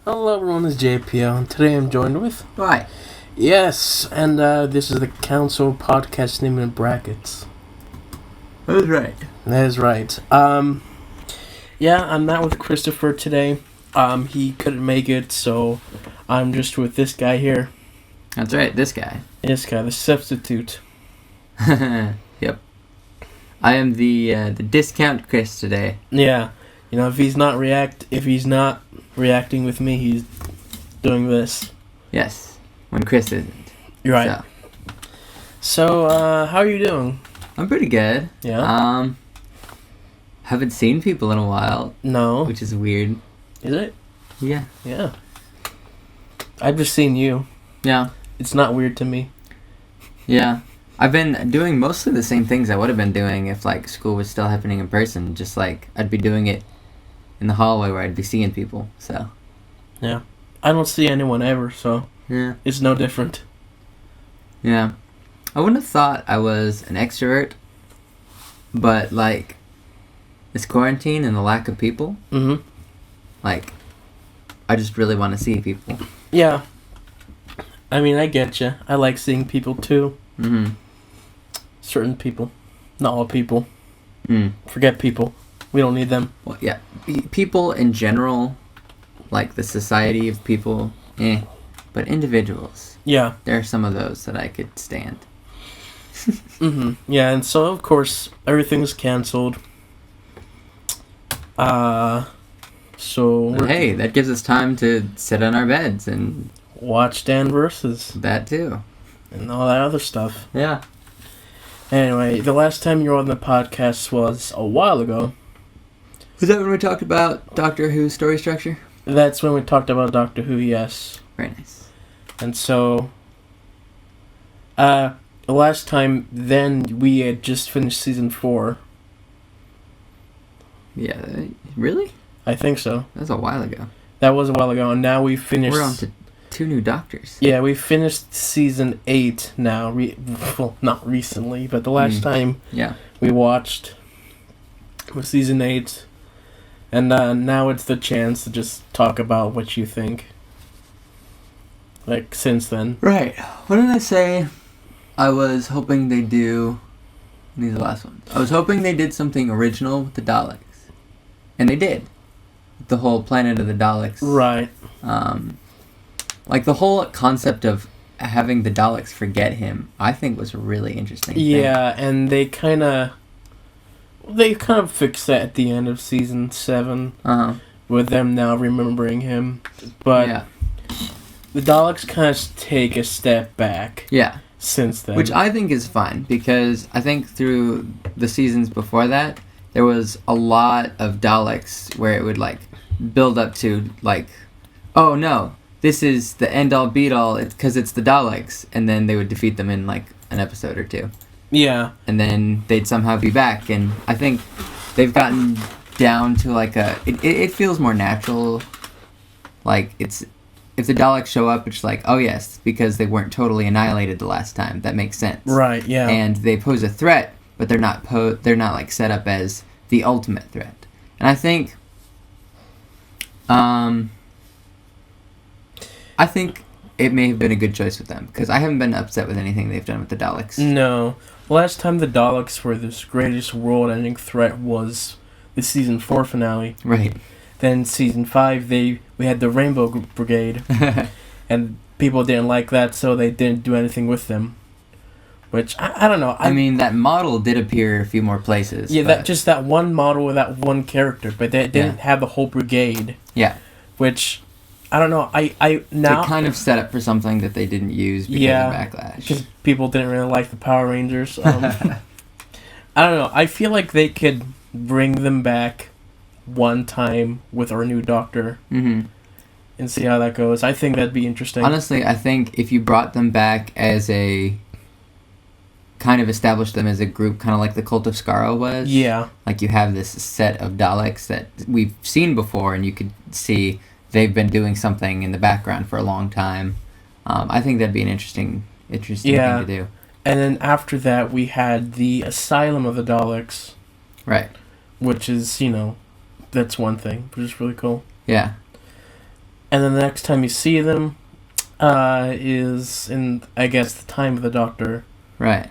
Hello everyone, it's JPL, and today I'm joined with... Why? Yes, and this is the Council Podcast name in brackets. That's right. That is right. Yeah, I'm not with Christopher today. He couldn't make it, so I'm just with this guy here. That's right, this guy. This guy, the substitute. Yep. I am the discount Chris today. Yeah, you know, if he's not reacting with me, he's doing this. Yes, when Chris isn't. You're right. So, how are you doing? I'm pretty good. Yeah? Haven't seen people in a while. No. Which is weird. Is it? Yeah. Yeah. I've just seen you. Yeah. It's not weird to me. Yeah. I've been doing mostly the same things I would have been doing if, like, school was still happening in person. Just, like, I'd be doing it in the hallway where I'd be seeing people, so. Yeah. I don't see anyone ever, so Yeah. it's no different. Yeah. I wouldn't have thought I was an extrovert, but, like, this quarantine and the lack of people, like, I just really want to see people. Yeah. I mean, I get you. I like seeing people, too. Certain people. Not all people. Forget people. We don't need them. Well, yeah. People in general, like the society of people, but individuals. Yeah. There are some of those that I could stand. Yeah, and so, of course, everything's canceled. So... Hey, that gives us time to sit on our beds and... watch Dan Versus. That, too. And all that other stuff. Yeah. Anyway, the last time you were on the podcast was a while ago. Was that when we talked about Doctor Who's story structure? That's when we talked about Doctor Who, yes. Very nice. And so... the last time, then, we had just finished Season 4. Yeah, really? I think so. That was a while ago. That was a while ago, and now we finished... We're on to 2 new Doctors. Yeah, we finished Season 8 now. Well, not recently, but the last time we watched was Season 8. And now it's the chance to just talk about what you think. Like, since then. Right. What did I say? I was hoping they do... These are the last ones. I was hoping they did something original with the Daleks. And they did. The whole Planet of the Daleks. Right. Like, the whole concept of having the Daleks forget him, I think was a really interesting thing. Yeah, and they kind of fixed that at the end of Season 7. With them now remembering him. But the Daleks kind of take a step back. Yeah. Since then. Which I think is fine, because I think through the seasons before that, there was a lot of Daleks where it would, like, build up to, like, oh no, this is the end-all be-all because it's the Daleks, and then they would defeat them in, like, an episode or 2. Yeah. And then they'd somehow be back, and I think they've gotten down to, like, it feels more natural. Like, it's... If the Daleks show up, it's like, oh yes, because they weren't totally annihilated the last time. That makes sense. Right, yeah. And they pose a threat, but they're not like set up as the ultimate threat. And I think it may have been a good choice with them, because I haven't been upset with anything they've done with the Daleks. No. Last time the Daleks were this greatest world-ending threat was the Season 4 finale. Right. Then Season 5, we had the Rainbow Brigade, and people didn't like that, so they didn't do anything with them. Which, I don't know. I mean, that model did appear a few more places. Yeah, that one model with that one character, but they didn't have the whole brigade. Yeah. Which, I don't know, now... They kind of set up for something that they didn't use because of Backlash. Because people didn't really like the Power Rangers. I don't know, I feel like they could bring them back one time with our new Doctor and see how that goes. I think that'd be interesting. Honestly, I think if you brought them back as a... kind of established them as a group, kind of like the Cult of Skaro was. Yeah. Like, you have this set of Daleks that we've seen before, and you could see they've been doing something in the background for a long time. I think that'd be an interesting thing to do. And then after that, we had the Asylum of the Daleks. Right. Which is, that's one thing, which is really cool. Yeah. And then the next time you see them is in, I guess, the time of the Doctor. Right.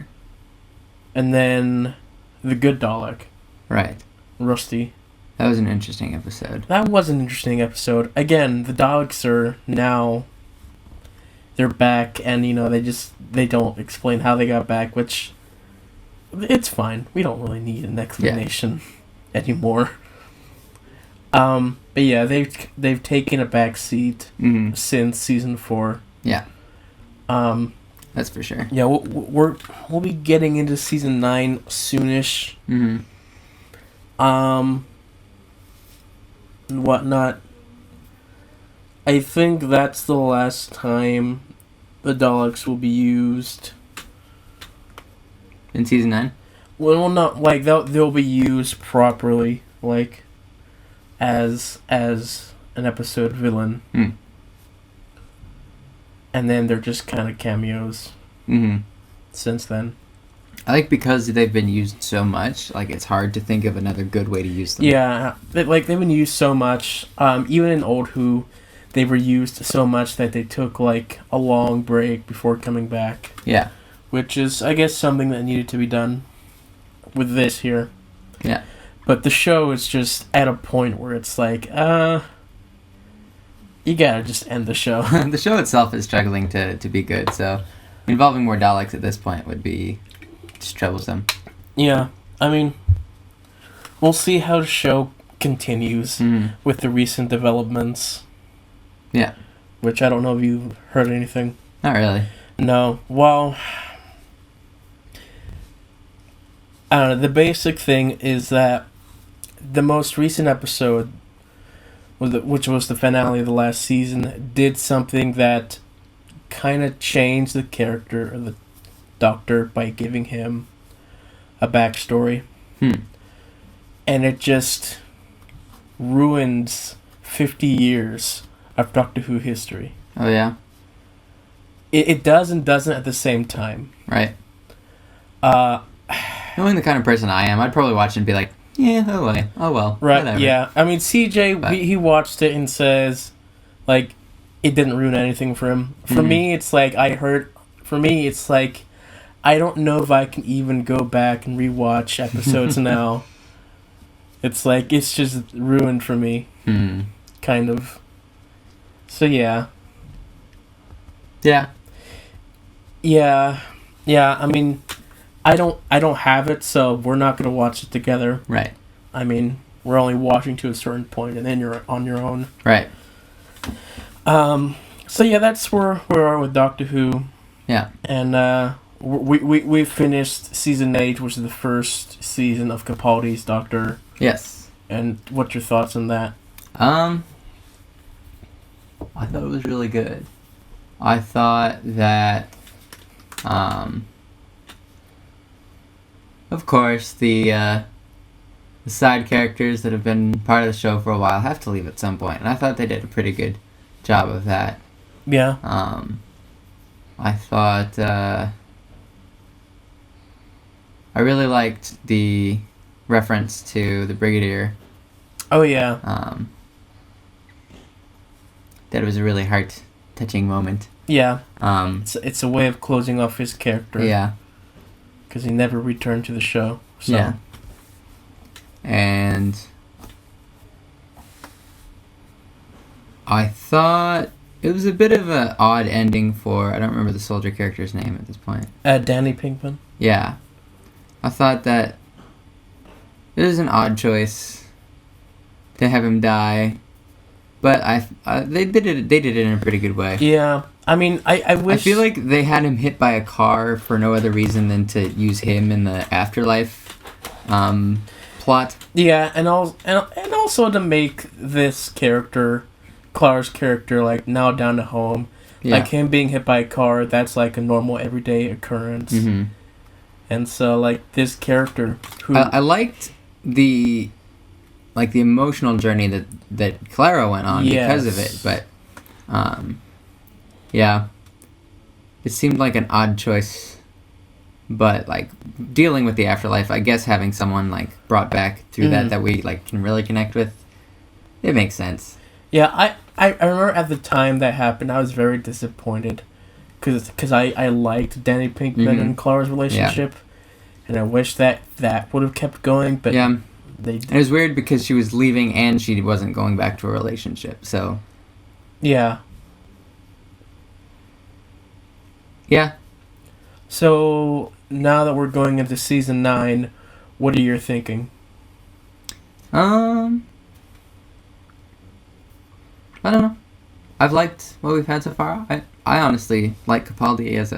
And then the good Dalek. Right. Rusty. That was an interesting episode. That was an interesting episode. Again, the Daleks are now... They're back, and, they don't explain how they got back, which... It's fine. We don't really need an explanation anymore. But yeah, they've taken a back seat since season 4. Yeah. That's for sure. Yeah, we'll be getting into season 9 soonish. And whatnot. I think that's the last time the Daleks will be used. In season 9? Well, not like they'll be used properly, like as an episode villain. And then they're just kind of cameos. Since then. I think because they've been used so much, like it's hard to think of another good way to use them. Yeah, they've been used so much. Even in Old Who, they were used so much that they took like a long break before coming back. Yeah. Which is, I guess, something that needed to be done with this here. Yeah. But the show is just at a point where it's like, you gotta just end the show. The show itself is struggling to be good, so involving more Daleks at this point would be just troublesome. Yeah. I mean, we'll see how the show continues with the recent developments. Yeah. Which I don't know if you've heard anything. Not really. No. Well, I don't know. The basic thing is that the most recent episode, which was the finale of the last season, did something that kind of changed the character of the Doctor by giving him a backstory. And it just ruins 50 years of Doctor Who history. Oh, yeah? It does and doesn't at the same time. Right. Knowing the kind of person I am, I'd probably watch it and be like, yeah, oh well. Right, whatever. yeah. I mean, CJ, he watched it and says, like, it didn't ruin anything for him. For me, it's like, I don't know if I can even go back and rewatch episodes now. It's like, it's just ruined for me. Kind of. So, yeah. Yeah. Yeah. Yeah, I mean, I don't have it, so we're not going to watch it together. Right. I mean, we're only watching to a certain point, and then you're on your own. Right. So yeah, that's where we are with Doctor Who. Yeah. And we finished season 8, which is the first season of Capaldi's Doctor. Yes. And what's your thoughts on that? I thought it was really good. I thought that, of course, the side characters that have been part of the show for a while have to leave at some point, and I thought they did a pretty good job of that. Yeah. I thought I really liked the reference to the Brigadier. Oh yeah. That was a really heart-touching moment. Yeah. It's a way of closing off his character. Yeah. Because he never returned to the show. So. Yeah. And I thought it was a bit of an odd ending for... I don't remember the soldier character's name at this point. Danny Pinkman? Yeah. I thought that it was an odd choice to have him die, but they did it in a pretty good way. Yeah. I mean, I wish... I feel like they had him hit by a car for no other reason than to use him in the afterlife plot. Yeah, and also to make this character, Clara's character, like, now down to home. Yeah. Like, him being hit by a car, that's, like, a normal, everyday occurrence. Mm-hmm. And so, like, this character who... I liked the emotional journey that Clara went on because of it, but, yeah. It seemed like an odd choice, but, like, dealing with the afterlife, I guess having someone, like, brought back through that we, like, can really connect with, it makes sense. Yeah, I remember at the time that happened, I was very disappointed. Because I liked Danny Pinkman and Clara's relationship. And I wish that would have kept going, but it was weird because she was leaving and she wasn't going back to a relationship, so... Yeah. Yeah. So, now that we're going into Season 9, what are you thinking? I don't know. I've liked what we've had so far. I honestly like Capaldi as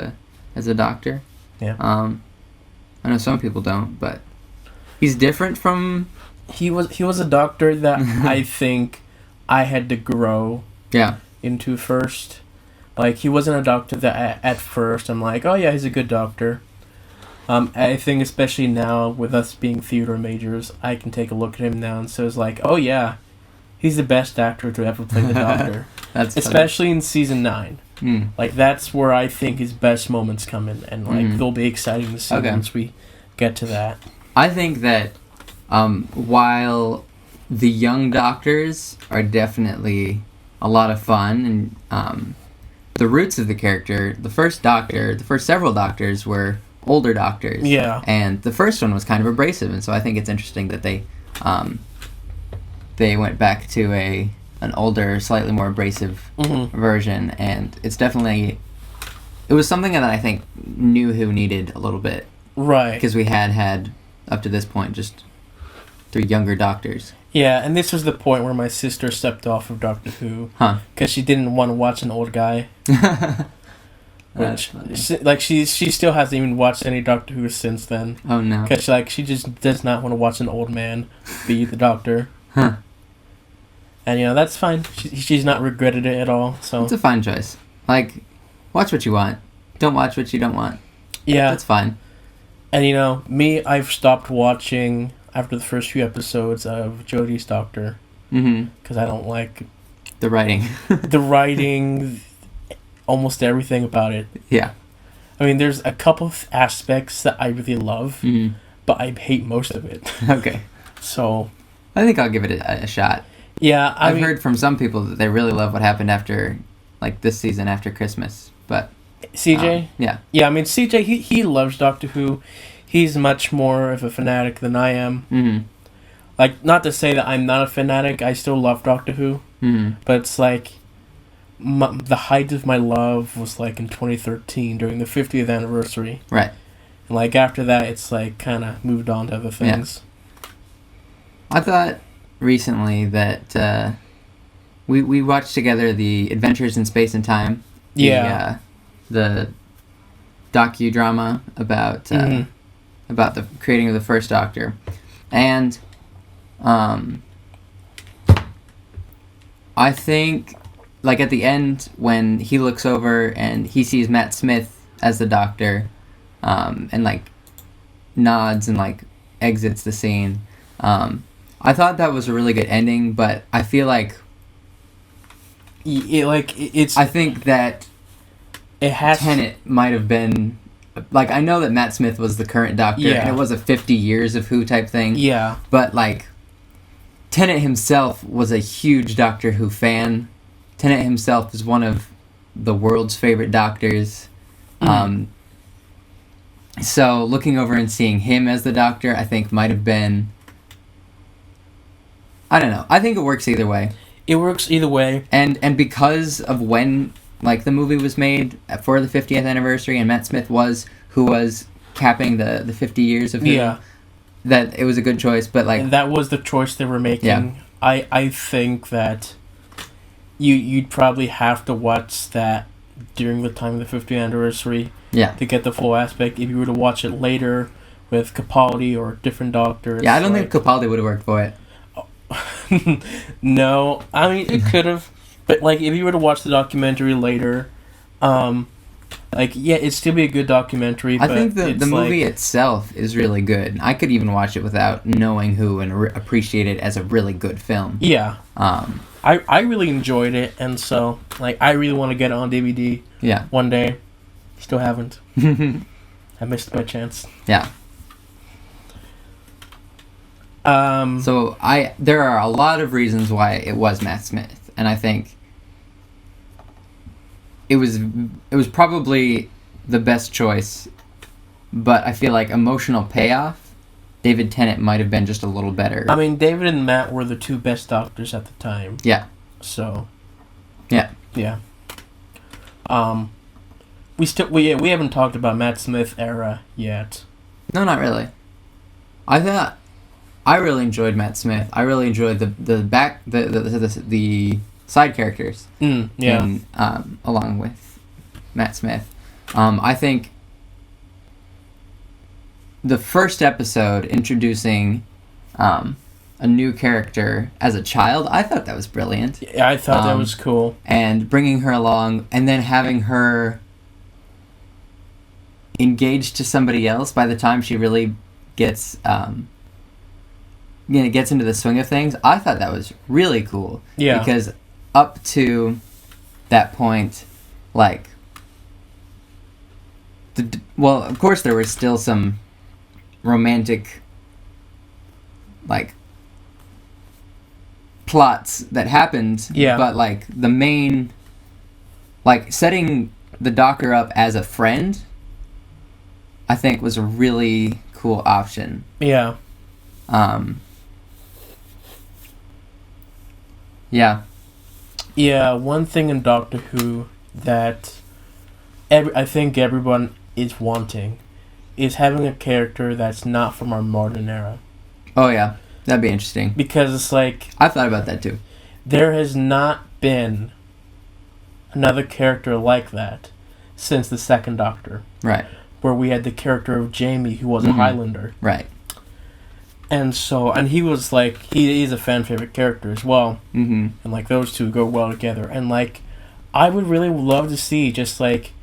a doctor. Yeah. I know some people don't, but he's different from... He was a doctor that I think I had to grow into first. Like, he wasn't a doctor that at first I'm like, oh yeah, he's a good doctor. I think especially now with us being theater majors, I can take a look at him now and so it's like, oh yeah, he's the best actor to ever play the Doctor. That's especially in Season 9. Like, that's where I think his best moments come in, and like they'll be exciting to see once we get to that. I think that while the young doctors are definitely a lot of fun, and the roots of the character, the first several doctors were older doctors. Yeah. And the first one was kind of abrasive, and so I think it's interesting that they went back to an older, slightly more abrasive version, and it was something that I think New Who needed a little bit. Right. Because we had, up to this point, just 3 younger doctors. Yeah, and this was the point where my sister stepped off of Doctor Who. Huh. Because she didn't want to watch an old guy. Which, she still hasn't even watched any Doctor Who since then. Oh, no. Because, she just does not want to watch an old man be the Doctor. Huh. And, that's fine. She's not regretted it at all, so... It's a fine choice. Watch what you want. Don't watch what you don't want. Yeah. That's fine. And, me, I've stopped watching after the first few episodes of Jodie's Doctor. Because I don't like... The writing. the writing, almost everything about it. Yeah. I mean, there's a couple of aspects that I really love, but I hate most of it. Okay. So... I think I'll give it a shot. Yeah, I've heard from some people that they really love what happened after, this season after Christmas, but... CJ? Yeah. Yeah, I mean, CJ, he loves Doctor Who. He's much more of a fanatic than I am. Not to say that I'm not a fanatic, I still love Doctor Who. But it's the height of my love was, in 2013, during the 50th anniversary. Right. And, after that, it's, kind of moved on to other things. Yeah. I thought recently that we watched together the Adventures in Space and Time. Yeah. The docudrama about the creating of the first Doctor, and I think at the end when he looks over and he sees Matt Smith as the Doctor, and nods and exits the scene. I thought that was a really good ending, but I feel it's. I think that it has. Tennant might have been. I know that Matt Smith was the current Doctor, and it was a 50 years of Who type thing. Yeah. But Tennant himself was a huge Doctor Who fan. Tennant himself is one of the world's favorite Doctors. So looking over and seeing him as the Doctor, I think might have been... I don't know. I think it works either way. It works either way. And because of when the movie was made for the 50th anniversary and Matt Smith who was capping the 50 years of Who, that it was a good choice. But that was the choice they were making. Yeah. I think that you'd probably have to watch that during the time of the 50th anniversary to get the full aspect. If you were to watch it later with Capaldi or a different Doctor. Yeah, I don't think Capaldi would have worked for it. No, I mean, it could have. But, if you were to watch the documentary later, it'd still be a good documentary. I think the movie itself is really good. I could even watch it without knowing Who and appreciate it as a really good film. Yeah. I really enjoyed it, and so, I really want to get it on DVD one day. Still haven't. I missed my chance. Yeah. So there are a lot of reasons why it was Matt Smith, and I think it was probably the best choice, but I feel like emotional payoff, David Tennant might have been just a little better. I mean, David and Matt were the two best doctors at the time. Yeah. So. Yeah. Yeah. We haven't talked about Matt Smith era yet. No, not really. I really enjoyed Matt Smith. I really enjoyed the side characters. Yeah. Along with Matt Smith. I think the first episode introducing a new character as a child, I thought that was brilliant. Yeah, I thought that was cool. And bringing her along and then having her engaged to somebody else by the time she really gets into the swing of things, I thought that was really cool. Yeah. Because up to that point, like, well, of course there was still some romantic, like, plots that happened. Yeah. But, like, the main, like, setting the doctor up as a friend, I think was a really cool option. Yeah. Yeah. Yeah, one thing in Doctor Who that I think everyone is wanting is having a character that's not from our modern era. Oh, yeah. That'd be interesting. Because it's like... I've thought about that, too. There has not been another character like that since the second Doctor. Right. Where we had the character of Jamie, who was a Highlander. Right. And so, and he was like, he is a fan favorite character as well. Mm-hmm. And like those two go well together. And like, I would really love to see just like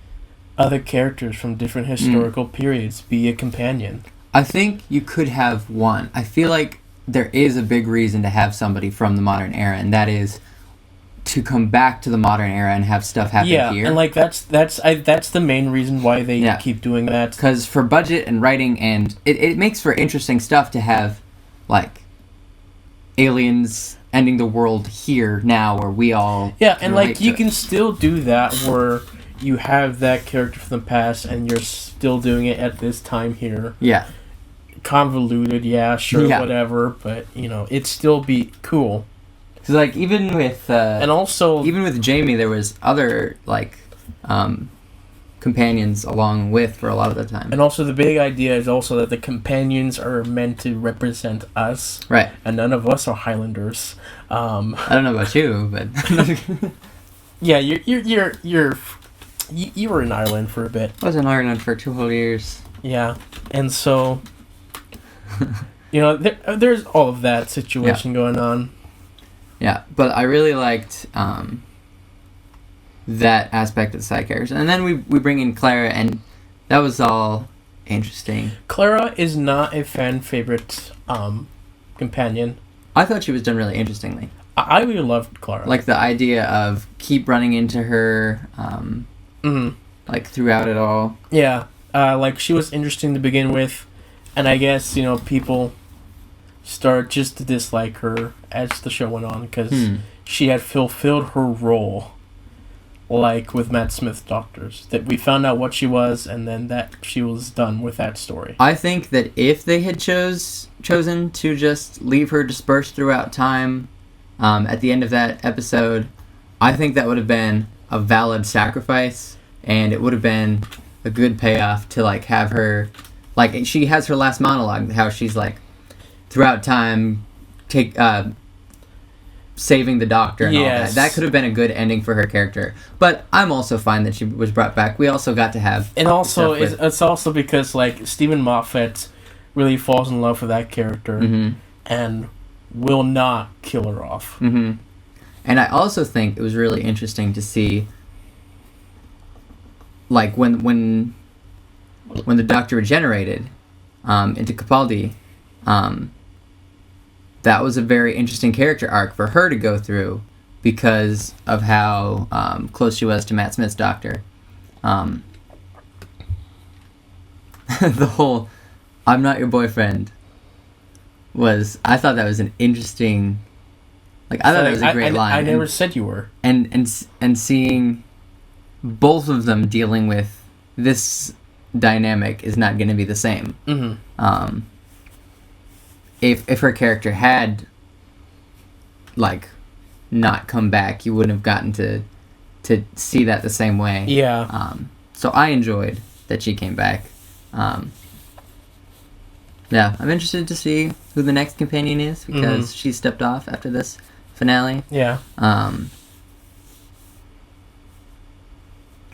other characters from different historical periods be a companion. I think you could have one. I feel like there is a big reason to have somebody from the modern era, and that is to come back to the modern era and have stuff happen here. Yeah, and like that's the main reason why they keep doing that. Because for budget and writing, and it makes for interesting stuff to have, like, aliens ending the world here now, where we all... Yeah, and like you can still do that where you have that character from the past and you're still doing it at this time here. Yeah. Convoluted, yeah, sure, whatever, but, you know, it'd still be cool. Because, like, even with... and also... Even with Jamie, there was other, like, companions along with for a lot of the time. And also the big idea is also that the companions are meant to represent us. Right. And none of us are Highlanders. I don't know about you, but... Yeah, you were in Ireland for a bit. I was in Ireland for 2 whole years. Yeah, and so... you know, there's all of that situation going on. Yeah, but I really liked that aspect of the side characters. And then we bring in Clara, and that was all interesting. Clara is not a fan favorite companion. I thought she was done really interestingly. I really loved Clara. Like the idea of keep running into her, like throughout it all. Yeah, like she was interesting to begin with, and I guess, you know, people start just to dislike her as the show went on because she had fulfilled her role, like with Matt Smith's Doctors. That we found out what she was, and then that she was done with that story. I think that if they had chosen to just leave her dispersed throughout time, at the end of that episode, I think that would have been a valid sacrifice, and it would have been a good payoff to like have her, like she has her last monologue, how she's like, throughout time, saving the Doctor and all that. That could have been a good ending for her character. But I'm also fine that she was brought back. We also got to have... And also, it's also because, like, Stephen Moffat really falls in love with that character and will not kill her off. And I also think it was really interesting to see, like, when the Doctor regenerated into Capaldi, that was a very interesting character arc for her to go through because of how close she was to Matt Smith's Doctor. The whole "I'm not your boyfriend" I thought that was an interesting, like, I thought that was a great line. I never said you were. And seeing both of them dealing with this dynamic is not going to be the same. Mm-hmm. If her character had like not come back, you wouldn't have gotten to see that the same way. Yeah. So I enjoyed that she came back. Yeah, I'm interested to see who the next companion is because she stepped off after this finale. Yeah.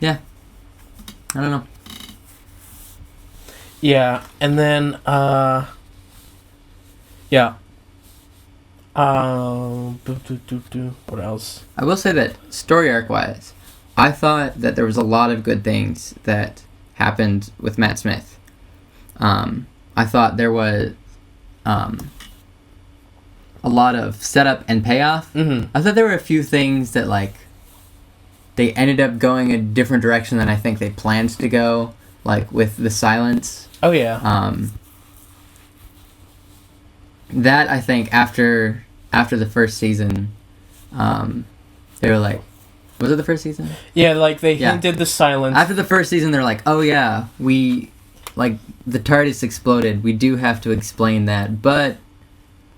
Yeah. I don't know. Yeah, and then yeah. What else? I will say that story arc wise, I thought that there was a lot of good things that happened with Matt Smith. I thought there was a lot of setup and payoff. Mm-hmm. I thought there were a few things that like they ended up going a different direction than I think they planned to go, like with the silence. Oh yeah. That I think after the first season, they were like, was it the first season? Yeah, like they hinted the silence. After the first season, they're like, oh yeah, we like the TARDIS exploded. We do have to explain that, but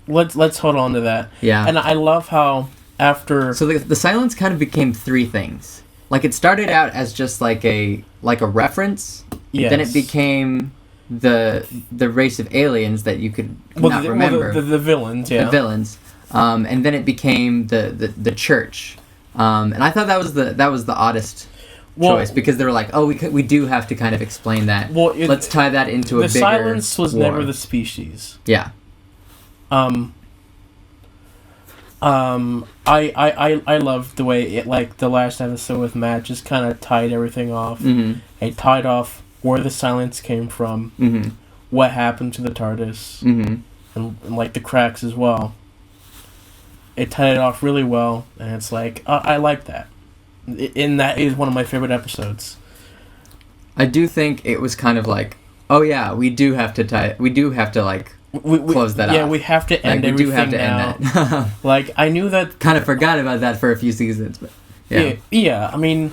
let's hold on to that. Yeah, and I love how after so the silence kind of became three things. Like it started out as just like a reference. Yes. Then it became the race of aliens that you could not remember. The villains, yeah. The villains. And then it became the church. And I thought that was the oddest choice because they were like, oh, we do have to kind of explain that. Well, let's tie that into a bigger The silence was war. never the species. Yeah. I loved the way it, like the last episode with Matt just kind of tied everything off. Mm-hmm. It tied off where the silence came from, mm-hmm. what happened to the TARDIS, mm-hmm. and like the cracks as well. It tied it off really well, and it's like I like that. And that is one of my favorite episodes. I do think it was kind of like, oh yeah, we do have to like close that off. Yeah, we have to end everything. We do have to end that. Like I knew that. Kind of forgot about that for a few seasons, but yeah. Yeah. I mean,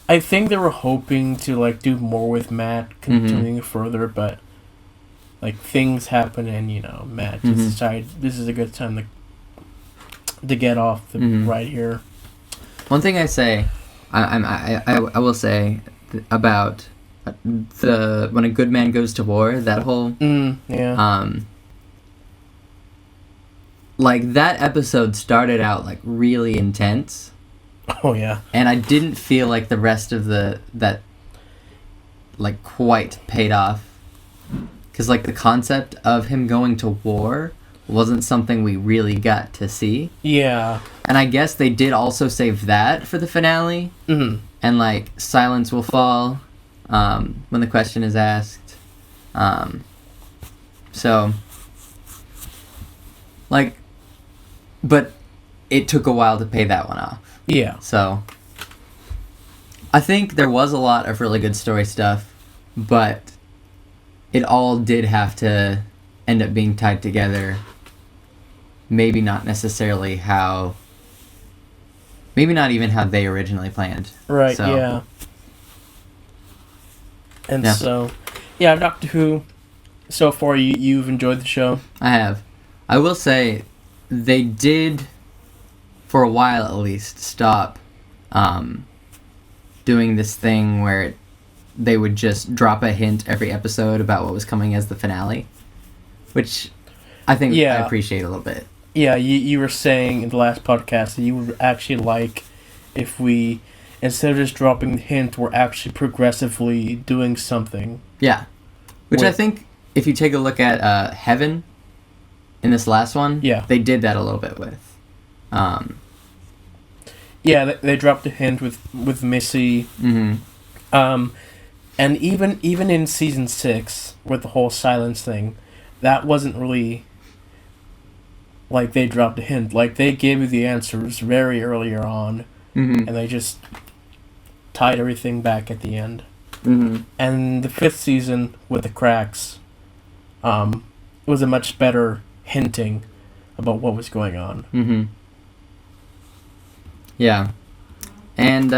I think they were hoping to like do more with Matt, continuing further, but like things happen, and Matt just decided this is a good time to get off the right here. One thing I say, I will say about when a good man goes to war, that whole like that episode started out like really intense. Oh yeah. And I didn't feel like the rest of that like quite paid off, because like the concept of him going to war wasn't something we really got to see. Yeah. And I guess they did also save that for the finale. Mm-hmm. And like silence will fall when the question is asked. So like, but it took a while to pay that one off. Yeah. So I think there was a lot of really good story stuff, but it all did have to end up being tied together. Maybe not necessarily maybe not even how they originally planned. Right, so, yeah. And so, yeah, Doctor Who, so far you've enjoyed the show? I have. I will say, they did, for a while at least, stop doing this thing where they would just drop a hint every episode about what was coming as the finale, which I think I appreciate a little bit. Yeah, you were saying in the last podcast that you would actually like if we, instead of just dropping the hint, we're actually progressively doing something. Yeah. Which I think, if you take a look at Heaven, in this last one, they did that a little bit with. Yeah, they dropped a hint with Missy. Mm-hmm. And even in season 6, with the whole silence thing, that wasn't really like they dropped a hint. Like, they gave you the answers very earlier on, and they just tied everything back at the end. Mm-hmm. And the 5th season, with the cracks, was a much better hinting about what was going on. Mm-hmm. Yeah. And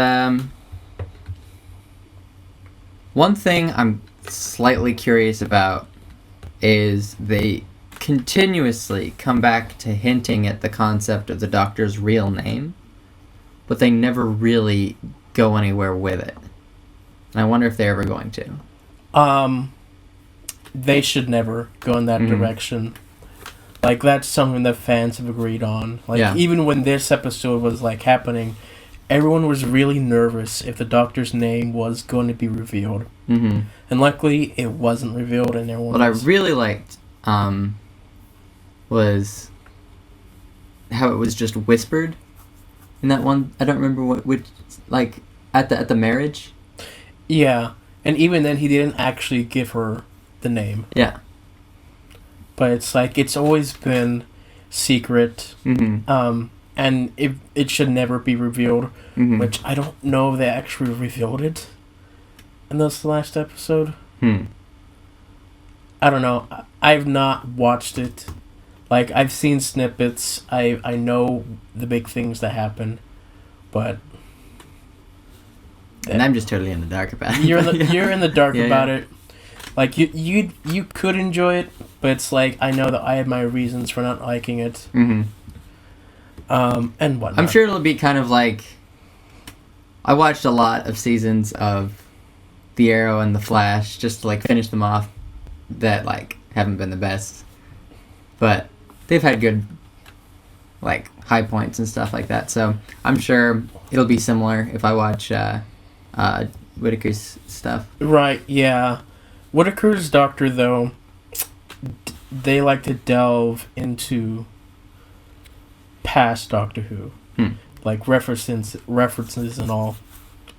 One thing I'm slightly curious about is they continuously come back to hinting at the concept of the Doctor's real name, but they never really go anywhere with it. And I wonder if they're ever going to. They should never go in that direction. Like, that's something that fans have agreed on. Like, even when this episode was, like, happening, everyone was really nervous if the Doctor's name was going to be revealed. Mm-hmm. And luckily, it wasn't revealed, and everyone What I really liked was how it was just whispered in that one. I don't remember which, like, at the marriage. Yeah, and even then, he didn't actually give her the name. Yeah. But it's like, it's always been secret. Mm-hmm. And it should never be revealed, which I don't know if they actually revealed it in this last episode. I don't know. I've not watched it. Like, I've seen snippets. I know the big things that happen, but... And I'm just totally in the dark about it. You're in the dark about it. Like, you could enjoy it, but it's like, I know that I have my reasons for not liking it. Mm-hmm. And whatnot. I'm sure it'll be kind of like... I watched a lot of seasons of The Arrow and The Flash, just to, like, finish them off, that, like, haven't been the best. But they've had good, like, high points and stuff like that. So I'm sure it'll be similar if I watch Whittaker's stuff. Right, yeah. Whittaker's Doctor, though, they like to delve into past Doctor Who. Like, references and all.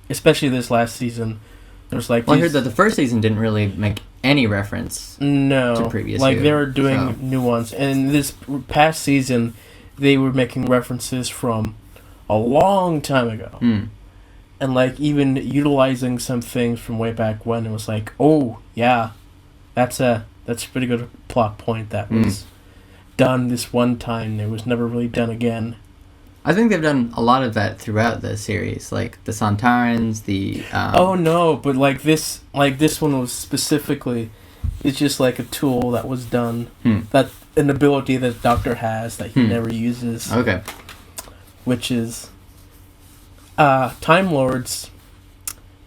Especially this last season. There's like... Well, I heard that the first season didn't really make any reference to previous like, Who, they were doing new ones. And this past season, they were making references from a long time ago. And, like, even utilizing some things from way back when, it was like, oh, yeah, that's a pretty good plot point that was done this one time. It was never really done again. I think they've done a lot of that throughout the series, like the Sontarans, the... Oh, no, but, like, this one was specifically... It's just, like, a tool that was done. That an ability that the Doctor has that he never uses. Okay. Which is... Time Lords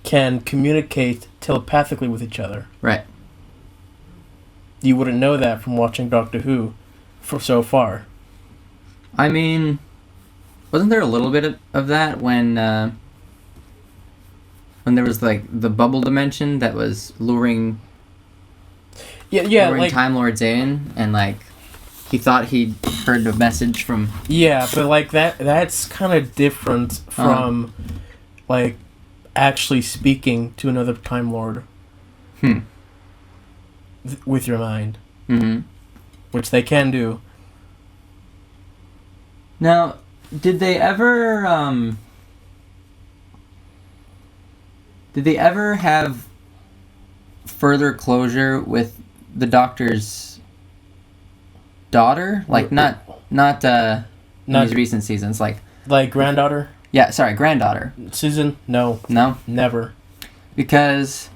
can communicate telepathically with each other. Right. You wouldn't know that from watching Doctor Who for so far. I mean... Wasn't there a little bit of that when there was, like, the bubble dimension that was luring like, Time Lords in, and, like, he thought he heard a message from... Yeah, but, like, that's kind of different from, like, actually speaking to another Time Lord. With your mind. Mm-hmm. Which they can do. Now... Did they ever have further closure with the Doctor's daughter? Like, not these recent seasons, like granddaughter? Yeah, sorry, granddaughter. Susan? No, never. Because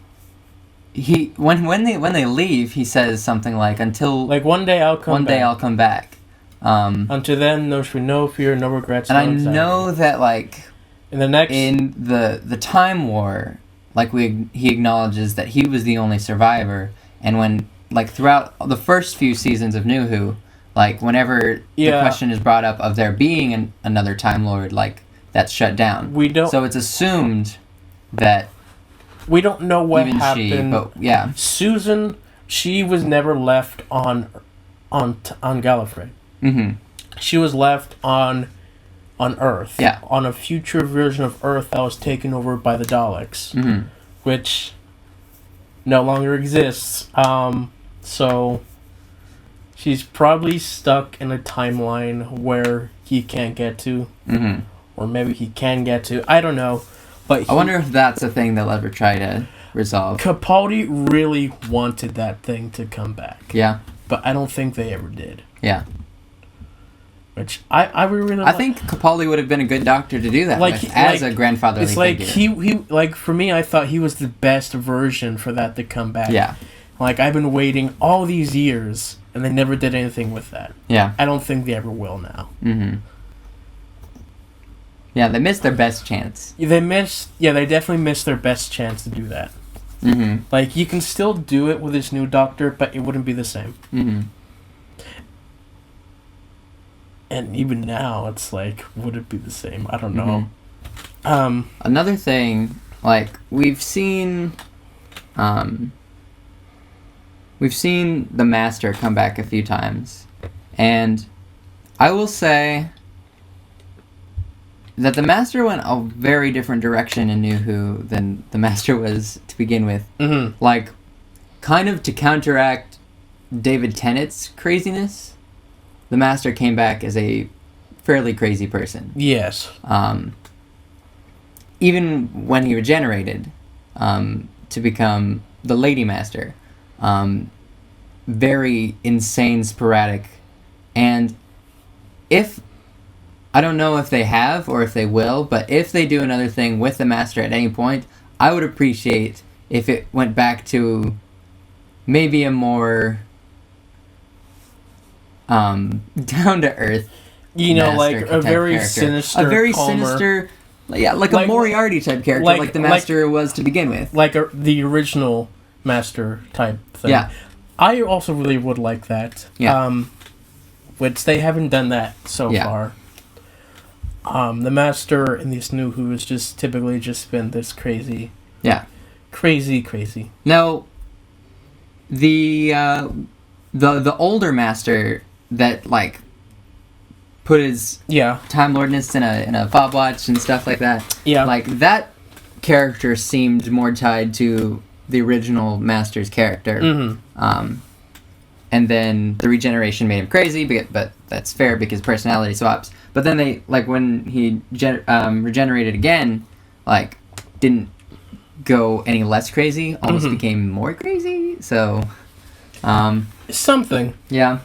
when they leave, he says something like, "Until like one day I'll come back." Until then, no fear, no regrets. And I know that, like, in the Time War, like, he acknowledges that he was the only survivor, and when, like, throughout the first few seasons of New Who, like, whenever the question is brought up of there being another Time Lord, like, that's shut down. So it's assumed that we don't know what happened. But Susan, she was never left on Gallifrey. Mm-hmm. She was left on Earth. Yeah. On a future version of Earth that was taken over by the Daleks, which no longer exists. So she's probably stuck in a timeline where he can't get to, or maybe he can get to. I don't know. But I wonder if that's a thing they'll ever try to resolve. Capaldi really wanted that thing to come back. Yeah. But I don't think they ever did. Yeah. which I really I think Capaldi would have been a good doctor to do that as a grandfatherly figure. It's like he like for me, I thought he was the best version for that to come back. Yeah. Like, I've been waiting all these years, and they never did anything with that. Yeah. I don't think they ever will now. Mm-hmm. Yeah, they missed their best chance. They definitely missed their best chance to do that. Mm-hmm. Like, you can still do it with this new Doctor, but it wouldn't be the same. Mm-hmm. And even now, it's like, would it be the same? I don't know. Another thing, like, we've seen the Master come back a few times, and I will say that the Master went a very different direction in New Who than the Master was to begin with. Mm-hmm. Like, kind of to counteract David Tennant's craziness, the Master came back as a fairly crazy person. Yes. Even when he regenerated to become the Lady Master. Very insane, sporadic. And I don't know if they have or if they will, but if they do another thing with the Master at any point, I would appreciate if it went back to maybe a more down-to-earth like a very sinister, a very calmer, sinister, like a Moriarty type character, like the Master was to begin with, like the original Master type thing. Yeah, I also really would like that. Yeah, which they haven't done that so far. The Master in this New Who has just typically just been this crazy. Yeah, crazy. Now, the older Master that like put his Time Lordness in a fob watch and stuff like that. Yeah, like that character seemed more tied to the original Master's character. Mm-hmm. And then the regeneration made him crazy, but that's fair because personality swaps. But then they, like, when he regenerated again, like, didn't go any less crazy, almost became more crazy. So, something. Yeah.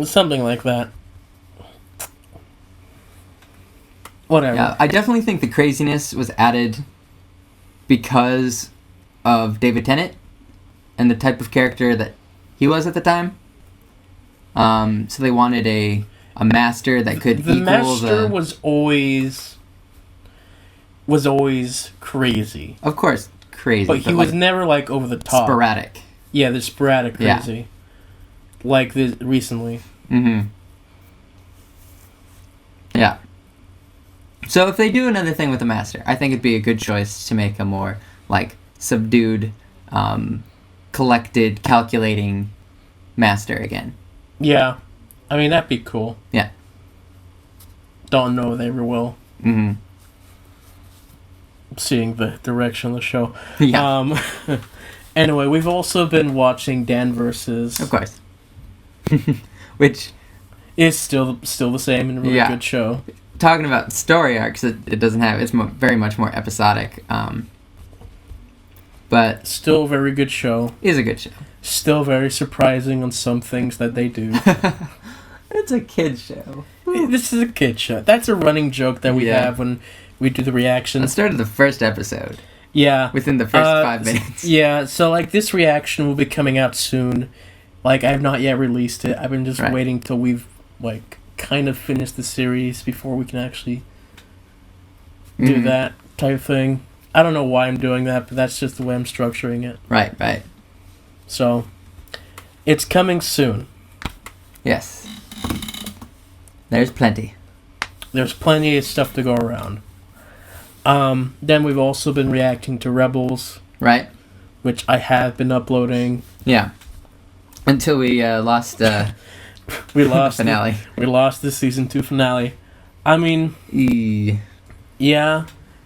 Something like that. Whatever. Yeah, I definitely think the craziness was added because of David Tennant and the type of character that he was at the time. So they wanted a Master that could equal Master was always crazy. Of course, crazy. But he was never like over the top. Sporadic. Yeah, the sporadic crazy. Yeah. Like this recently. Mm-hmm. Yeah. So if they do another thing with the Master, I think it'd be a good choice to make a more like subdued, collected, calculating Master again. Yeah. I mean, that'd be cool. Yeah. Don't know if they ever will. Mm-hmm. Seeing the direction of the show. Yeah. Anyway, we've also been watching Dan vs. Of course. Which is still the same and a really good show. Talking about story arcs, it doesn't have. It's very much more episodic. But still a very good show. Is a good show. Still very surprising on some things that they do. It's a kid's show. This is a kid's show. That's a running joke that we have when we do the reactions. It started the first episode. Yeah. Within the first 5 minutes. Yeah, so like this reaction will be coming out soon. Like I have not yet released it. I've been just waiting till we've like kind of finished the series before we can actually do that type of thing. I don't know why I'm doing that, but that's just the way I'm structuring it. Right. So, it's coming soon. Yes. There's plenty. There's plenty of stuff to go around. Then we've also been reacting to Rebels. Right. Which I have been uploading. Yeah. Until we lost we lost the finale. We lost the season 2 finale. I mean, yeah,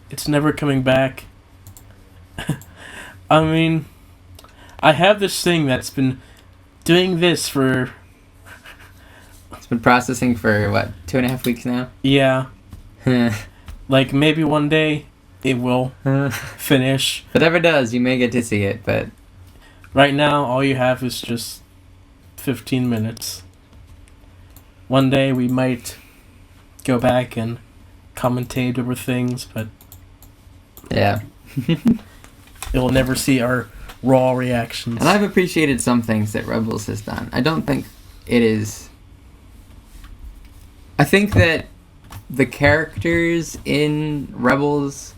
it's never coming back. I mean, I have this thing that's been doing this for... It's been processing for, 2.5 weeks now? Yeah. Like, maybe one day it will finish. If it ever does, you may get to see it, but... Right now, all you have is just 15 minutes. one day we might go back and commentate over things, but yeah, it will never see our raw reactions. And I've appreciated some things that Rebels has done. I don't think it is. I think that the characters in Rebels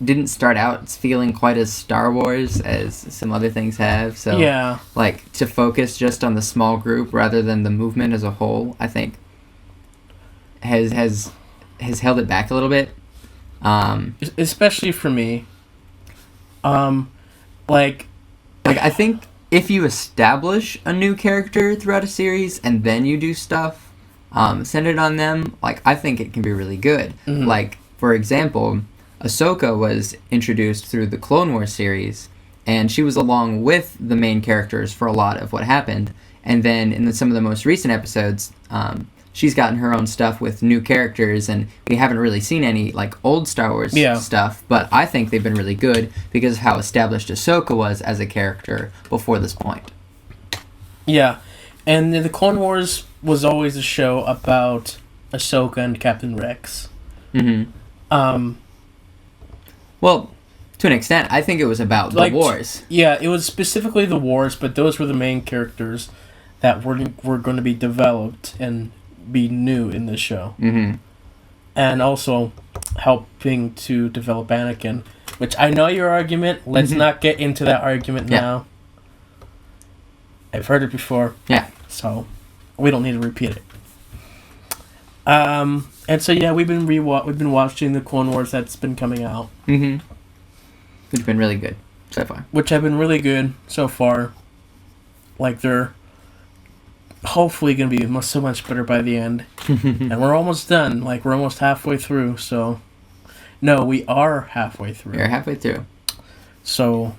didn't start out feeling quite as Star Wars as some other things have. So yeah, like to focus just on the small group rather than the movement as a whole, I think has held it back a little bit. Especially for me. Like I think if you establish a new character throughout a series and then you do stuff centered on them, like I think it can be really good. Mm-hmm. Like for example, Ahsoka was introduced through the Clone Wars series, and she was along with the main characters for a lot of what happened. And then in some of the most recent episodes, she's gotten her own stuff with new characters, and we haven't really seen any like old Star Wars stuff. But I think they've been really good because of how established Ahsoka was as a character before this point. Yeah, and the Clone Wars was always a show about Ahsoka and Captain Rex. Mm-hmm. Well, to an extent, I think it was about the wars. Yeah, it was specifically the wars, but those were the main characters that were going to be developed and be new in the show. Mm-hmm. And also helping to develop Anakin, which I know your argument. Let's not get into that argument now. I've heard it before. Yeah. So we don't need to repeat it. And so yeah, we've been watching the Clone Wars that's been coming out. Mm-hmm. Which have been really good so far. Which have been really good so far. Like they're hopefully going to be so much better by the end. And we're almost done. Like we're almost halfway through. So no, we are halfway through. We're halfway through. So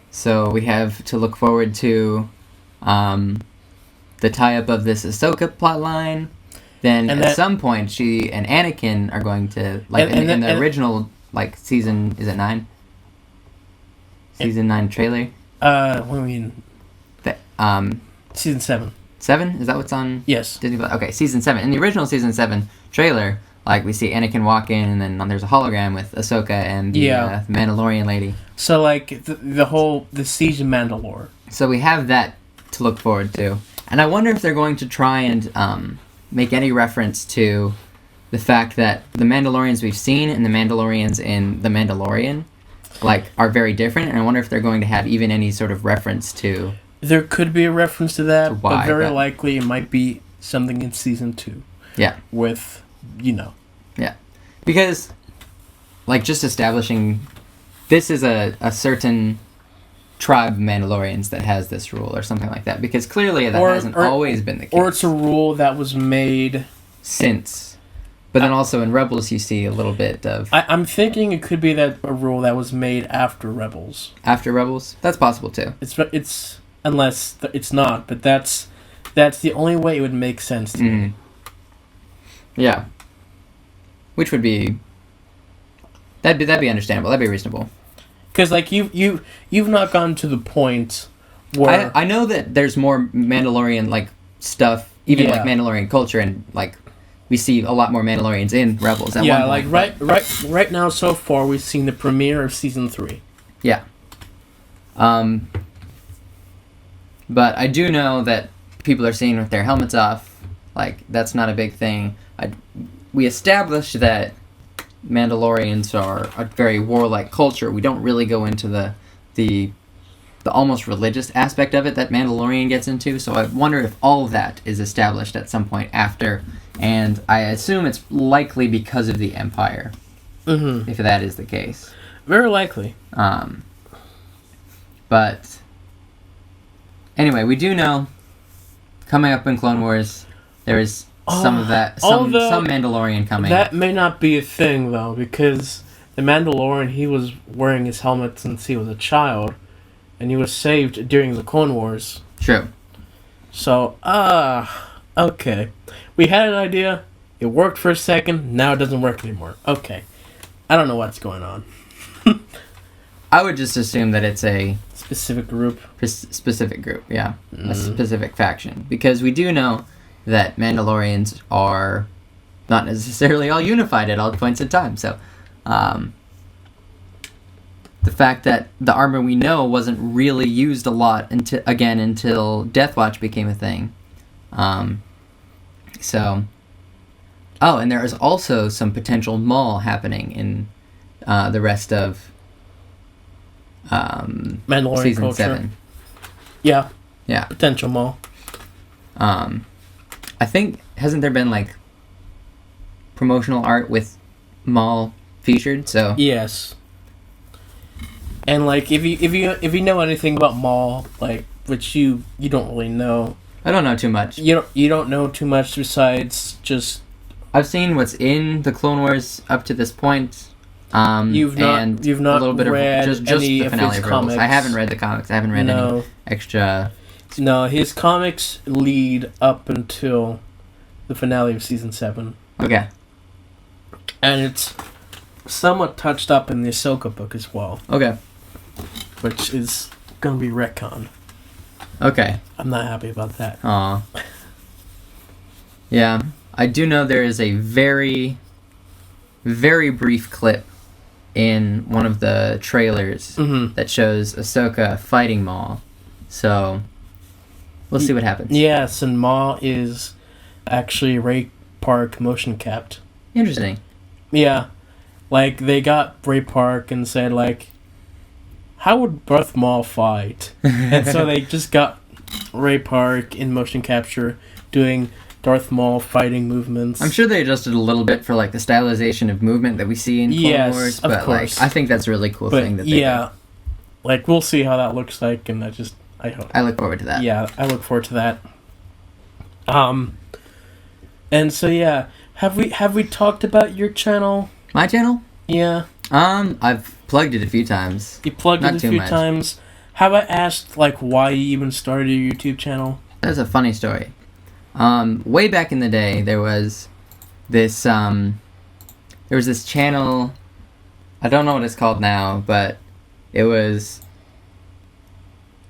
we have to look forward to the tie-up of this Ahsoka plotline. Then at some point, she and Anakin are going to, like, in the original, like, season, is it 9? Season 9 trailer? What do you mean? Season 7. 7? Is that what's on Yes. Disney Plus? Okay, season 7. In the original season 7 trailer, like, we see Anakin walk in, and then there's a hologram with Ahsoka and the Mandalorian lady. So, like, the Siege of Mandalore. So we have that to look forward to. And I wonder if they're going to try and make any reference to the fact that the Mandalorians we've seen and the Mandalorians in The Mandalorian, like, are very different. And I wonder if they're going to have even any sort of reference to... There could be a reference to that, but very likely it might be something in season 2. Yeah. With, Yeah. Because, like, just establishing... This is a certain tribe of Mandalorians that has this rule or something like that, because clearly that hasn't always been the case. Or it's a rule that was made since. But then also in Rebels you see a little bit of... I'm thinking it could be that a rule that was made after Rebels. After Rebels? That's possible too. It's unless it's not, but that's the only way it would make sense to me. Yeah. Which would be... That'd be understandable. That'd be reasonable. Because, like, you've not gotten to the point where... I know that there's more Mandalorian, like, stuff, even, like, Mandalorian culture, and, like, we see a lot more Mandalorians in Rebels at one point. like, right now, so far, we've seen the premiere of Season 3. Yeah. But I do know that people are seeing with their helmets off. Like, that's not a big thing. We established that Mandalorians are a very warlike culture. We don't really go into the almost religious aspect of it that Mandalorian gets into, so I wonder if all of that is established at some point after, and I assume it's likely because of the Empire, if that is the case. Very likely. But anyway, we do know coming up in Clone Wars there is some of that, some Mandalorian coming. That may not be a thing, though, because the Mandalorian, he was wearing his helmet since he was a child, and he was saved during the Clone Wars. True. So, okay. We had an idea, it worked for a second, now it doesn't work anymore. Okay. I don't know what's going on. I would just assume that it's a... Specific group? Specific group, yeah. A specific faction. Because we do know that Mandalorians are not necessarily all unified at all points in time. So, the fact that the armor we know wasn't really used a lot until Death Watch became a thing. And there is also some potential Maul happening in the rest of Mandalorian season culture. 7. Yeah. Yeah. Potential Maul. I think, hasn't there been like promotional art with Maul featured? So yes. And like if you know anything about Maul, like, which you don't really know. I don't know too much. You don't know too much besides just I've seen what's in the Clone Wars up to this point. You've not a little bit read of just any the of finale his of Rebels. comics. I haven't read the comics. I haven't read any extra. No, his comics lead up until the finale of season 7. Okay. And it's somewhat touched up in the Ahsoka book as well. Okay. Which is gonna be retconned. Okay. I'm not happy about that. Aw. Yeah. I do know there is a very, very brief clip in one of the trailers that shows Ahsoka fighting Maul. So, we'll see what happens. Yes, and Maul is actually Ray Park motion capped. Interesting. Yeah. Like, they got Ray Park and said, like, how would Darth Maul fight? And so they just got Ray Park in motion capture doing Darth Maul fighting movements. I'm sure they adjusted a little bit for like the stylization of movement that we see in Clone Wars, but of course. Like I think that's a really cool thing that they did. Like we'll see how that looks like, and I hope. I look forward to that. Yeah, I look forward to that. And so yeah, have we talked about your channel? My channel? Yeah. I've plugged it a few times. You plugged it a few times. Have I asked like why you even started your YouTube channel? That's a funny story. Way back in the day, there was this channel. I don't know what it's called now, but it was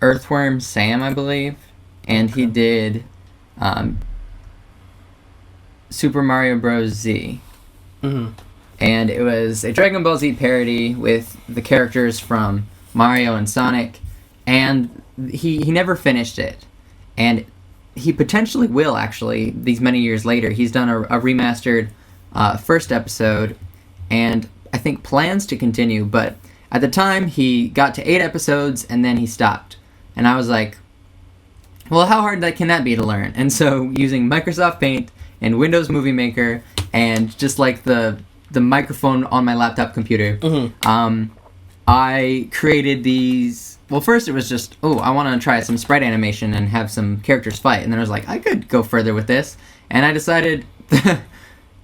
Earthworm Sam, I believe, and he did Super Mario Bros. Z. Mm-hmm. And it was a Dragon Ball Z parody with the characters from Mario and Sonic, and he never finished it. And he potentially will, actually, these many years later. He's done a remastered first episode, and I think plans to continue, but at the time, he got to 8 episodes, and then he stopped. And I was like, well, how hard can that be to learn? And so, using Microsoft Paint and Windows Movie Maker, and just like the microphone on my laptop computer, I created these. Well, first it was just, I want to try some sprite animation and have some characters fight, and then I was like, I could go further with this, and I decided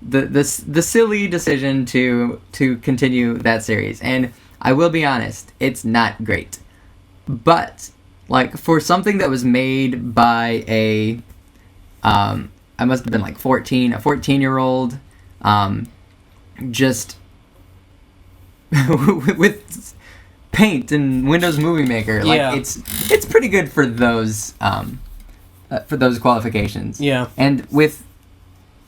the silly decision to continue that series. And I will be honest, it's not great, but like for something that was made by I must have been like 14-year-old, just with Paint and Windows Movie Maker, like it's pretty good for those qualifications. Yeah. And with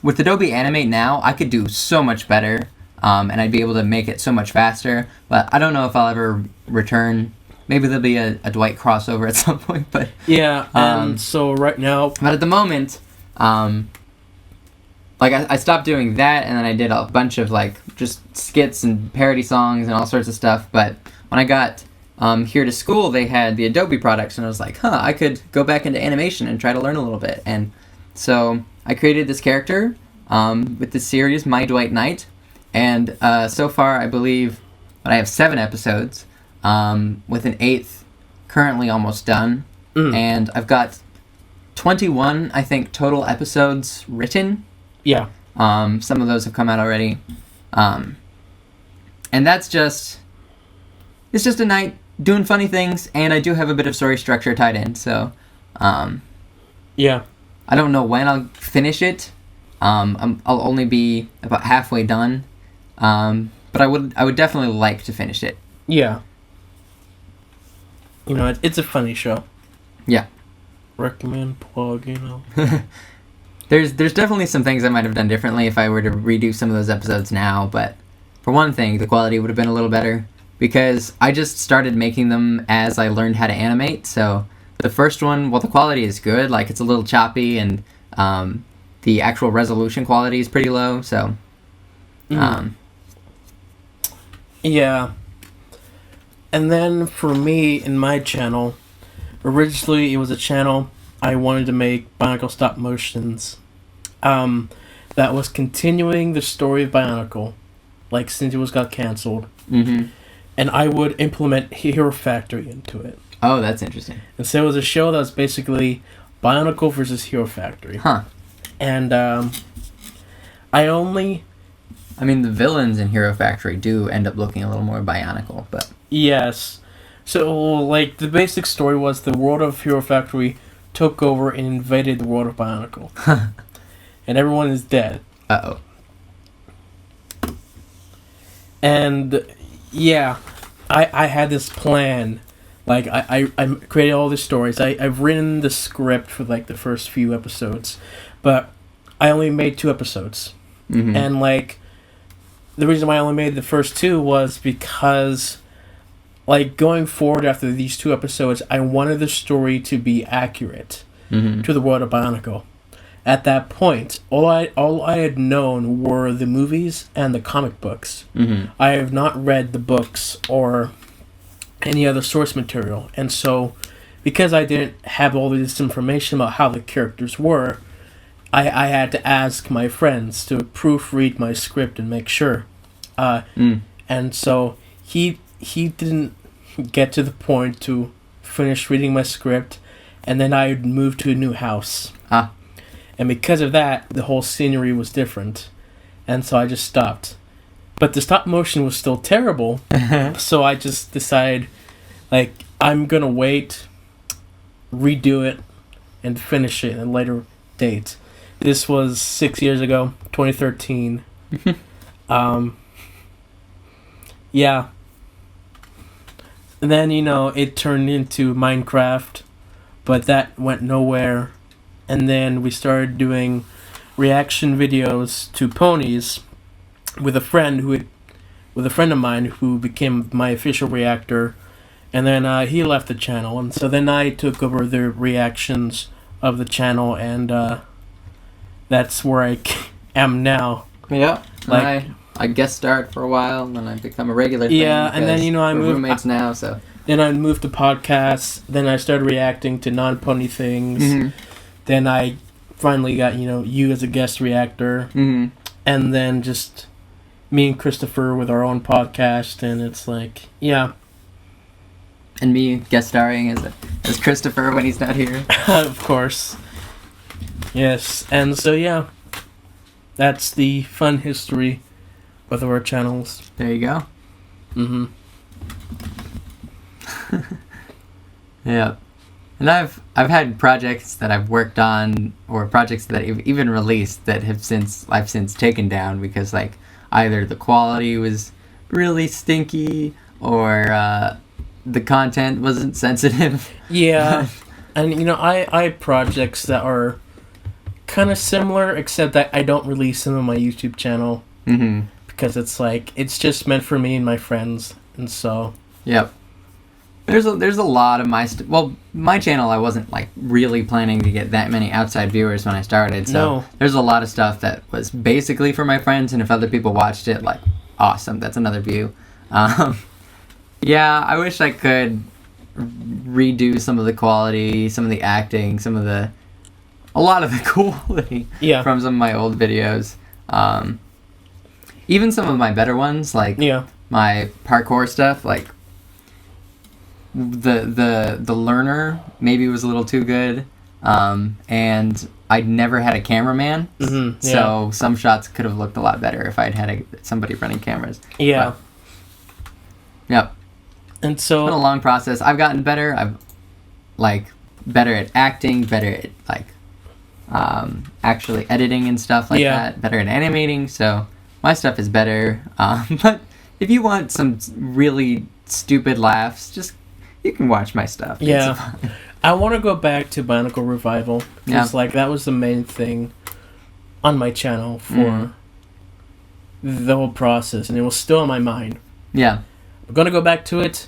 Adobe Animate now, I could do so much better, and I'd be able to make it so much faster. But I don't know if I'll ever return. Maybe there'll be a Dwight crossover at some point. But yeah. And so right now, but at the moment, like I stopped doing that, and then I did a bunch of like just skits and parody songs and all sorts of stuff. But when I got here to school, they had the Adobe products, and I was like, I could go back into animation and try to learn a little bit. And so I created this character with this series, My Dwight Knight, and so far I believe I have 7 episodes, with an 8th currently almost done, and I've got 21, I think, total episodes written. Yeah. Some of those have come out already, and that's just. It's just a night doing funny things, and I do have a bit of story structure tied in, so, yeah. I don't know when I'll finish it. I'll only be about halfway done, but I would definitely like to finish it. Yeah. You know, it's a funny show. Yeah. Recommend, plug, you know. There's definitely some things I might have done differently if I were to redo some of those episodes now, but for one thing, the quality would have been a little better because I just started making them as I learned how to animate. So the first one, well, the quality is good, like it's a little choppy, and the actual resolution quality is pretty low. So yeah. And then for me, in my channel, originally it was a channel I wanted to make Bionicle stop motions. That was continuing the story of Bionicle, like since it was got canceled. Mm-hmm. And I would implement Hero Factory into it. Oh, that's interesting. And so it was a show that was basically Bionicle versus Hero Factory. Huh. And the villains in Hero Factory do end up looking a little more Bionicle, but... Yes. So, like, the basic story was the world of Hero Factory took over and invaded the world of Bionicle. And everyone is dead. Uh-oh. And, yeah, I had this plan. Like, I created all these stories. I've written the script for, like, the first few episodes. But I only made 2 episodes. Mm-hmm. And, like, the reason why I only made the first 2 was because... Like, going forward after these 2 episodes, I wanted the story to be accurate to the world of Bionicle. At that point, all I had known were the movies and the comic books. Mm-hmm. I have not read the books or any other source material. And so, because I didn't have all this information about how the characters were, I had to ask my friends to proofread my script and make sure. And so, he didn't get to the point to finish reading my script, and then I moved to a new house. And because of that, the whole scenery was different, and so I just stopped. But the stop motion was still terrible, so I just decided, like, I'm gonna wait, redo it, and finish it at a later date. This was 6 years ago, 2013. Yeah. And then, it turned into Minecraft, but that went nowhere. And then we started doing reaction videos to ponies with a friend of mine who became my official reactor. And then he left the channel, and so then I took over the reactions of the channel, and that's where I am now. Yeah. Like, I guest start for a while, and then I become a regular thing. Yeah, and then, I moved... roommates now, so... Then I moved to podcasts, then I started reacting to non-pony things. Mm-hmm. Then I finally got, you as a guest reactor. Mm-hmm. And then just me and Christopher with our own podcast, and it's like, yeah. And me guest starring as Christopher when he's not here. Of course. Yes, and so, yeah. That's the fun history both of our channels. There you go. Mm-hmm. Yeah. And I've had projects that I've worked on, or projects that I've even released that I've since taken down because, like, either the quality was really stinky or the content wasn't sensitive. Yeah. And I have projects that are kind of similar, except that I don't release them on my YouTube channel. Mm-hmm. Because it's just meant for me and my friends, and so... Yep. There's a lot of my channel, I wasn't, like, really planning to get that many outside viewers when I started, so there's a lot of stuff that was basically for my friends, and if other people watched it, like, awesome, that's another view. Yeah, I wish I could redo some of the quality, some of the acting, a lot of the quality from some of my old videos. Even some of my better ones, like my parkour stuff, like the learner maybe was a little too good, and I'd never had a cameraman, so some shots could have looked a lot better if I'd had somebody running cameras. Yeah. But, yep. And so... It's been a long process. I've gotten better. I've, like, better at acting, better at, like, actually editing and stuff like that, better at animating, so... My stuff is better, but if you want some really stupid laughs, you can watch my stuff. Yeah. I want to go back to Bionicle Revival, because, like, that was the main thing on my channel for the whole process, and it was still in my mind. Yeah. I'm going to go back to it.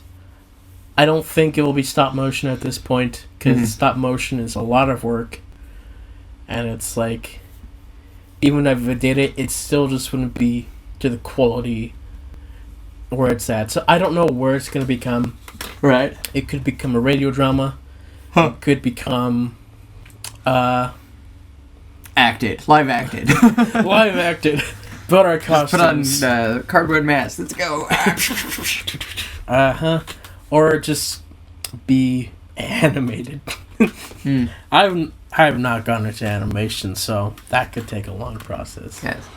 I don't think it will be stop motion at this point, because stop motion is a lot of work. And it's like, even if I did it, it still just wouldn't be to the quality where it's at. So I don't know where it's going to become. Right. It could become a radio drama. It could become... Live acted. live acted. But our costumes. Put on cardboard masks. Let's go. Or just be animated. I have not gone into animation, so that could take a long process. Yes.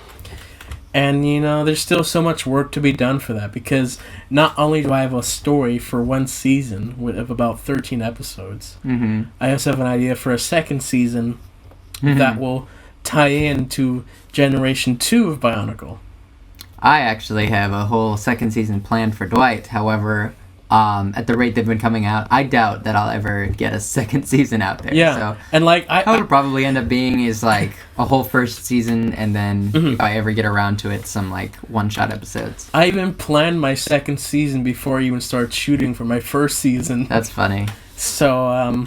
And, there's still so much work to be done for that, because not only do I have a story for one season of about 13 episodes, I also have an idea for a second season that will tie into Generation 2 of Bionicle. I actually have a whole second season planned for Dwight. However, at the rate they've been coming out, I doubt that I'll ever get a second season out there. Yeah, so and how it'll probably end up being is like a whole first season, and then if I ever get around to it, some like one-shot episodes. I even planned my second season before I even started shooting for my first season. That's funny. So,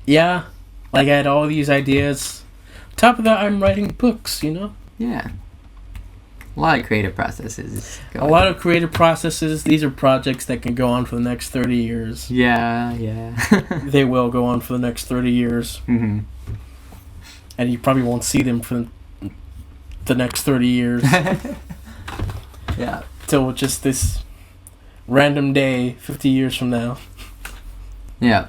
yeah, I had all these ideas. On top of that, I'm writing books, Yeah. A lot of creative processes. A lot of creative processes. These are projects that can go on for the next 30 years. Yeah. They will go on for the next 30 years. And you probably won't see them for the next 30 years. Yeah. Till just this random day 50 years from now. Yeah.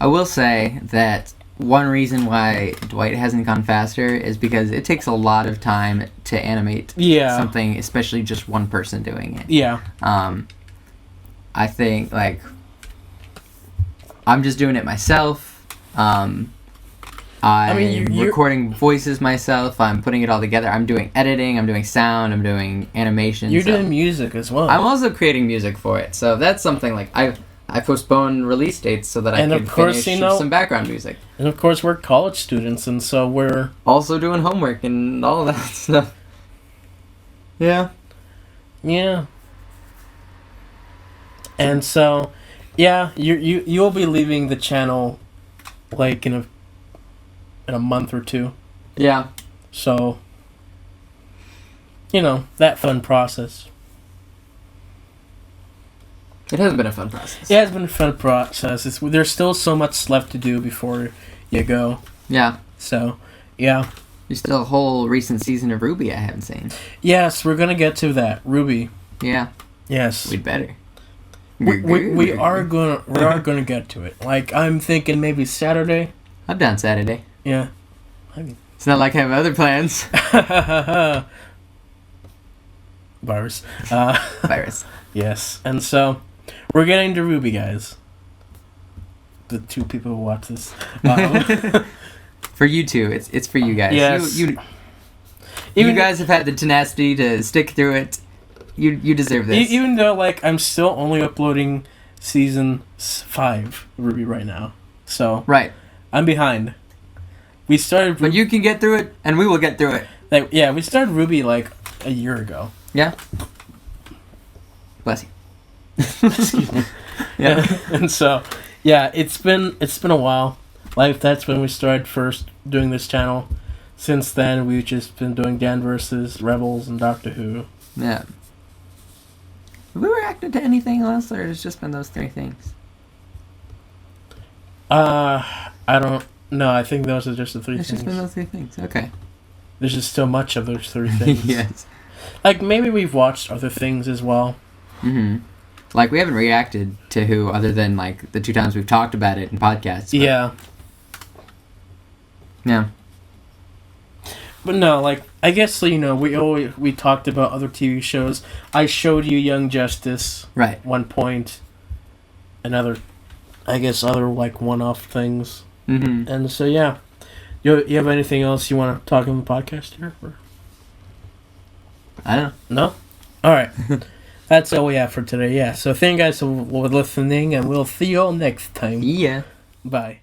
I will say that one reason why Dwight hasn't gone faster is because it takes a lot of time to animate something, especially just one person doing it. Yeah. I think, I'm just doing it myself. I'm recording voices myself. I'm putting it all together. I'm doing editing. I'm doing sound. I'm doing animation. You're doing music as well. I'm also creating music for it. So that's something I postponed release dates so that I could finish some background music. And of course, we're college students, and so we're also doing homework and all of that stuff. Yeah. Yeah. And so, yeah, you'll be leaving the channel in a month or two. Yeah. So, that fun process. It has been a fun process. It has been a fun process. There's still so much left to do before you go. Yeah. So, yeah. There's still a whole recent season of RWBY I haven't seen. Yes, we're gonna get to that. RWBY. Yeah. Yes. We'd better. We are gonna get to it. I'm thinking maybe Saturday. I'm down Saturday. Yeah. It's not like I have other plans. Virus. Virus. Yes. And so, we're getting to RWBY, guys. The two people who watch this. For you two. It's for you guys. Yes. You guys have had the tenacity to stick through it. You deserve this. Even though, I'm still only uploading season 5 RWBY right now. So, right. I'm behind. We started... But you can get through it, and we will get through it. We started RWBY, a year ago. Yeah. Bless you. Excuse me. Yeah. And so, yeah, it's been a while. That's when we started first doing this channel. Since then, we've just been doing Dan vs. Rebels and Doctor Who. Yeah. Have we reacted to anything else, or has it just been those 3 things? I don't know. I think those are just the 3 things. It's just been those 3 things. Okay. There's just so much of those 3 things. Yes. Maybe we've watched other things as well. Mm-hmm. We haven't reacted to Who other than, the 2 times we've talked about it in podcasts. But... Yeah. Yeah. But no, I guess, we talked about other TV shows. I showed you Young Justice. Right. At one point. And other one-off things. Mm-hmm. And so, yeah. You have anything else you want to talk on the podcast here? Or? I don't know. No? All right. That's all we have for today, yeah. So thank you guys for listening, and we'll see you all next time. Yeah. Bye.